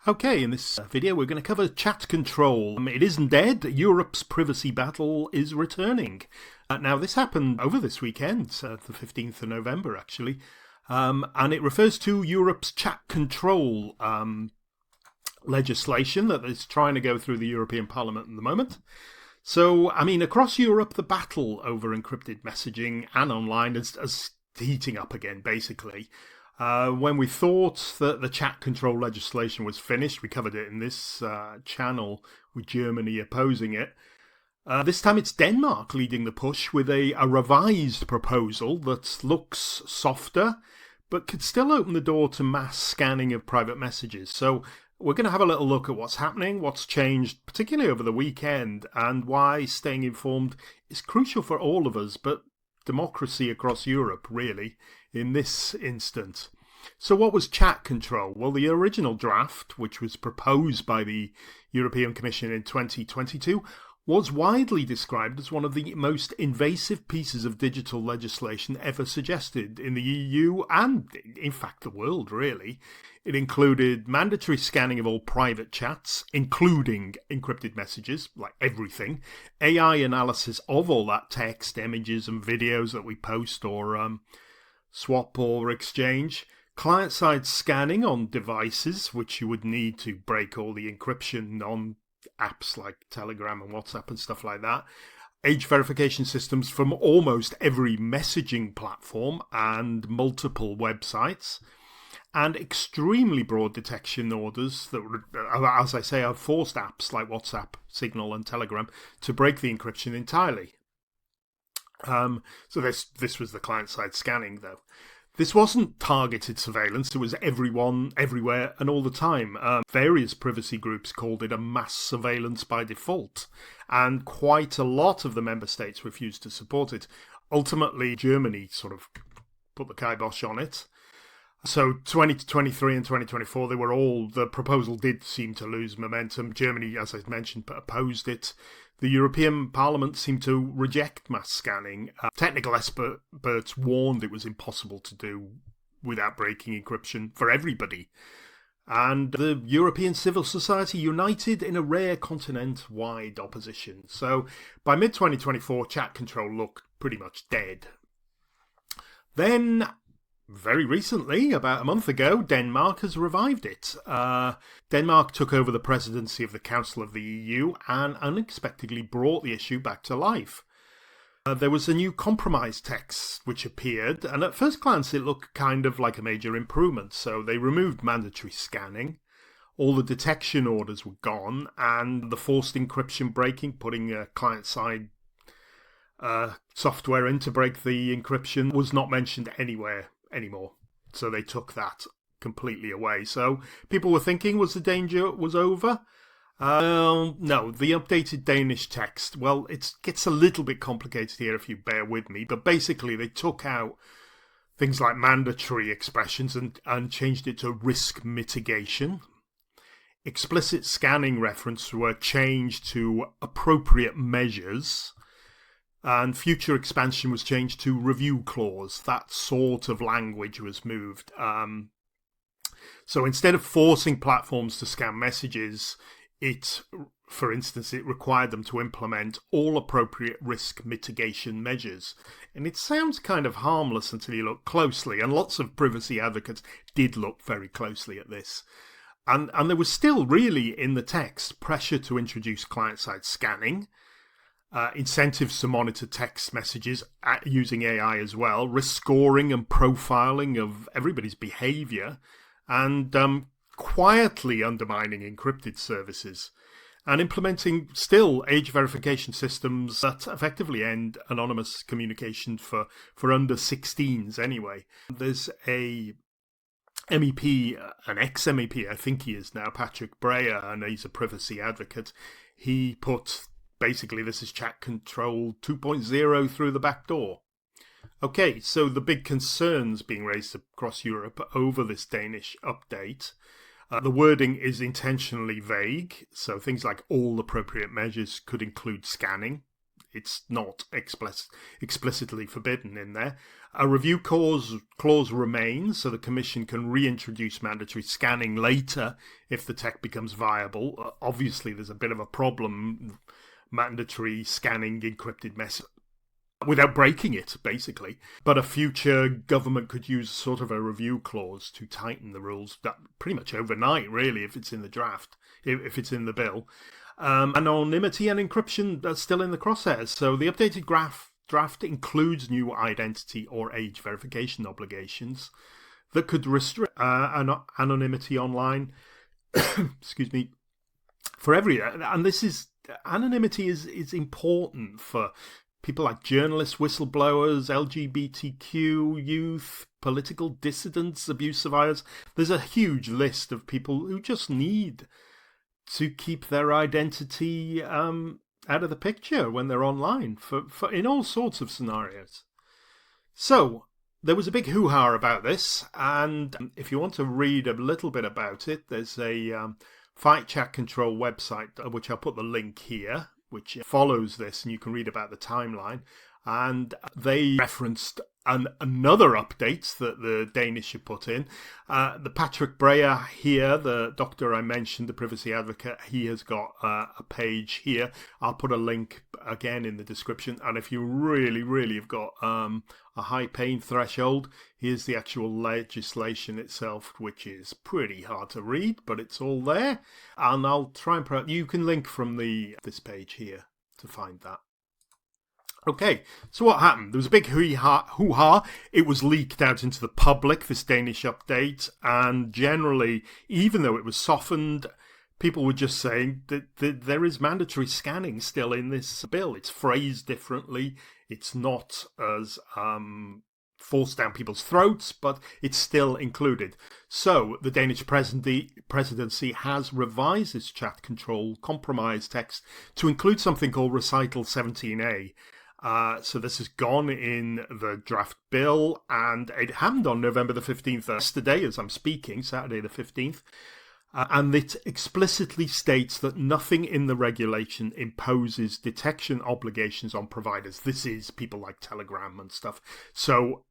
Okay, in this video we're going to cover chat control. It isn't dead. Europe's privacy battle is returning. Now this happened over this weekend, the 15th of November actually, and it refers to Europe's chat control legislation that is trying to go through the European Parliament at the moment. So, across Europe the battle over encrypted messaging and online is heating up again, basically. When we thought that the chat control legislation was finished, we covered it in this channel with Germany opposing it. This time it's Denmark leading the push with a revised proposal that looks softer, but could still open the door to mass scanning of private messages. So we're going to have a little look at what's happening, what's changed, particularly over the weekend, and why staying informed is crucial for all of us, but democracy across Europe, really, in this instance. So what was chat control? Well, the original draft, which was proposed by the European Commission in 2022, was widely described as one of the most invasive pieces of digital legislation ever suggested in the EU and, in fact, the world, really. It included mandatory scanning of all private chats, including encrypted messages, like everything, AI analysis of all that text, images and videos that we post or swap or exchange, client-side scanning on devices, which you would need to break all the encryption on apps like Telegram and WhatsApp and stuff like that, age verification systems from almost every messaging platform and multiple websites, and extremely broad detection orders that, as I say, have forced apps like WhatsApp, Signal and Telegram to break the encryption entirely. So this was the client-side scanning, though. This wasn't targeted surveillance. It was everyone, everywhere, and all the time. Various privacy groups called it a mass surveillance by default, and quite a lot of the member states refused to support it. Ultimately, Germany sort of put the kibosh on it. So 2023 and 2024, the proposal did seem to lose momentum. Germany, as I mentioned, opposed it. The European Parliament seemed to reject mass scanning. Technical experts warned it was impossible to do without breaking encryption for everybody. And the European civil society united in a rare continent-wide opposition. So by mid-2024, chat control looked pretty much dead. Then, very recently, about a month ago, Denmark has revived it. Denmark took over the presidency of the Council of the EU and unexpectedly brought the issue back to life. There was a new compromise text which appeared, and at first glance it looked kind of like a major improvement. So they removed mandatory scanning, all the detection orders were gone, and the forced encryption-breaking, putting a client-side software in to break the encryption, was not mentioned anywhere anymore. So they took that completely away. So people were thinking, was the danger was over? No, the updated Danish text, well, it gets a little bit complicated here if you bear with me, but basically they took out things like mandatory expressions and changed it to risk mitigation. Explicit scanning references were changed to appropriate measures. And future expansion was changed to review clause. That sort of language was moved. So instead of forcing platforms to scan messages, for instance, it required them to implement all appropriate risk mitigation measures. And it sounds kind of harmless until you look closely. And lots of privacy advocates did look very closely at this. And there was still really in the text pressure to introduce client-side scanning, incentives to monitor text messages using AI as well, risk scoring and profiling of everybody's behavior, and quietly undermining encrypted services, and implementing still age verification systems that effectively end anonymous communication for under 16s anyway. There's a MEP, an ex-MEP, I think he is now, Patrick Breyer, and he's a privacy advocate. He put basically, this is chat control 2.0 through the back door. Okay, so the big concerns being raised across Europe over this Danish update. The wording is intentionally vague, so things like all appropriate measures could include scanning. It's not explicitly forbidden in there. A review clause remains, so the Commission can reintroduce mandatory scanning later if the tech becomes viable. Obviously, there's a bit of a problem, mandatory scanning encrypted message without breaking it, basically. But a future government could use sort of a review clause to tighten the rules that pretty much overnight, really, if it's in the draft, if it's in the bill. Anonymity and encryption are still in the crosshairs. So the updated draft includes new identity or age verification obligations that could restrict anonymity online. Excuse me. For everyone, and this is anonymity is important for people like journalists, whistleblowers, LGBTQ youth, political dissidents, abuse survivors. There's a huge list of people who just need to keep their identity out of the picture when they're online for in all sorts of scenarios. So there was a big hoo-ha about this, and if you want to read a little bit about it, there's a Fight Chat Control website, which I'll put the link here, which follows this, and you can read about the timeline. And they referenced another update that the Danish have put in. The Patrick Breyer here, the doctor I mentioned, the privacy advocate, he has got a page here. I'll put a link again in the description. And if you really, really have got a high pain threshold, here's the actual legislation itself, which is pretty hard to read, but it's all there. And I'll try and you can link from this page here to find that. Okay, so what happened? There was a big hoo-ha. It was leaked out into the public, this Danish update, and generally, even though it was softened, people were just saying that there is mandatory scanning still in this bill. It's phrased differently. It's not as forced down people's throats, but it's still included. So the Danish presidency has revised its chat control compromise text to include something called Recital 17A. So this has gone in the draft bill, and it happened on November the 15th, yesterday as I'm speaking, Saturday the 15th. And it explicitly states that nothing in the regulation imposes detection obligations on providers. This is people like Telegram and stuff. So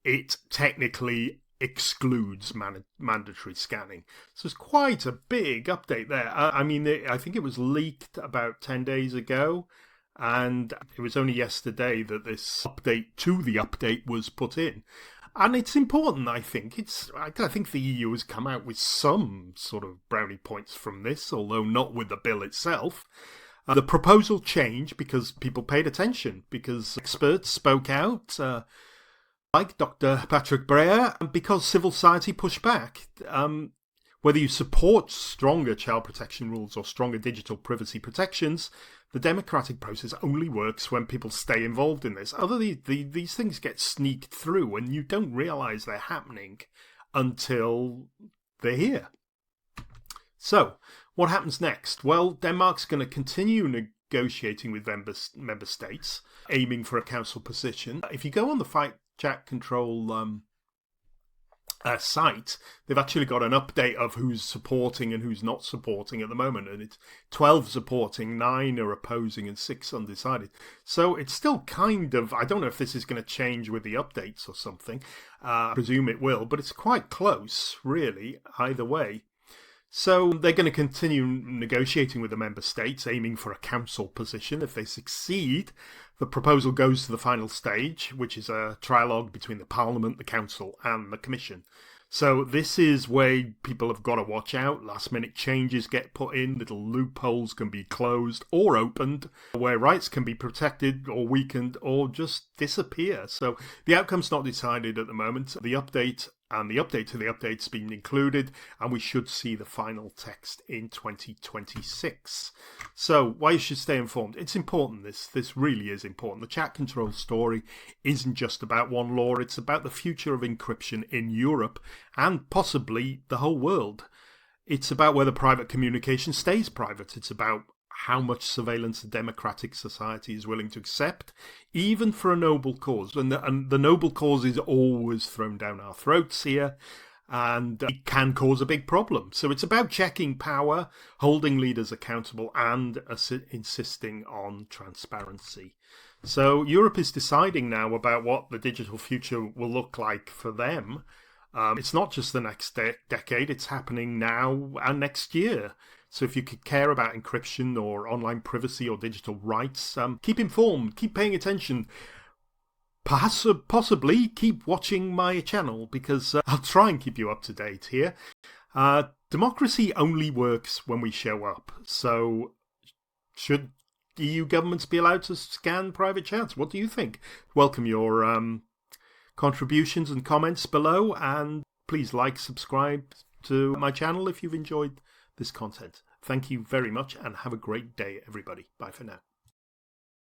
it technically excludes mandatory scanning. So it's quite a big update there. I mean, I think it was leaked about 10 days ago. And it was only yesterday that this update to the update was put in. And it's important, I think. I think the EU has come out with some sort of brownie points from this, although not with the bill itself. The proposal changed because people paid attention, because experts spoke out, like Dr. Patrick Breyer, and because civil society pushed back. Whether you support stronger child protection rules or stronger digital privacy protections, the democratic process only works when people stay involved in this. These things get sneaked through and you don't realise they're happening until they're here. So, what happens next? Well, Denmark's going to continue negotiating with member states, aiming for a council position. If you go on the Fight Chat Control site, they've actually got an update of who's supporting and who's not supporting at the moment, and it's 12 supporting, 9 are opposing, and 6 undecided. So it's still kind of, I don't know if this is going to change with the updates or something. I presume it will, but it's quite close, really, either way. So they're going to continue negotiating with the member states, aiming for a council position. If they succeed, the proposal goes to the final stage, which is a trialogue between the Parliament, the Council and the Commission. So this is where people have got to watch out. Last minute changes get put in, little loopholes can be closed or opened, where rights can be protected or weakened or just disappear. So the outcome's not decided at the moment. The update and the update to the update's been included, and we should see the final text in 2026. So why you should stay informed? It's important. This really is important. The chat control story isn't just about one law. It's about the future of encryption in Europe and possibly the whole world. It's about whether private communication stays private. It's about how much surveillance a democratic society is willing to accept, even for a noble cause. And the noble cause is always thrown down our throats here. and it can cause a big problem. So it's about checking power, holding leaders accountable, and insisting on transparency. So Europe is deciding now about what the digital future will look like for them. It's not just the next decade, it's happening now and next year. So if you could care about encryption or online privacy or digital rights, keep informed, keep paying attention. Possibly keep watching my channel, because I'll try and keep you up to date here. Democracy only works when we show up. So should EU governments be allowed to scan private chats? What do you think? Welcome your contributions and comments below, and please subscribe to my channel if you've enjoyed this content. Thank you very much, and have a great day, everybody. Bye for now.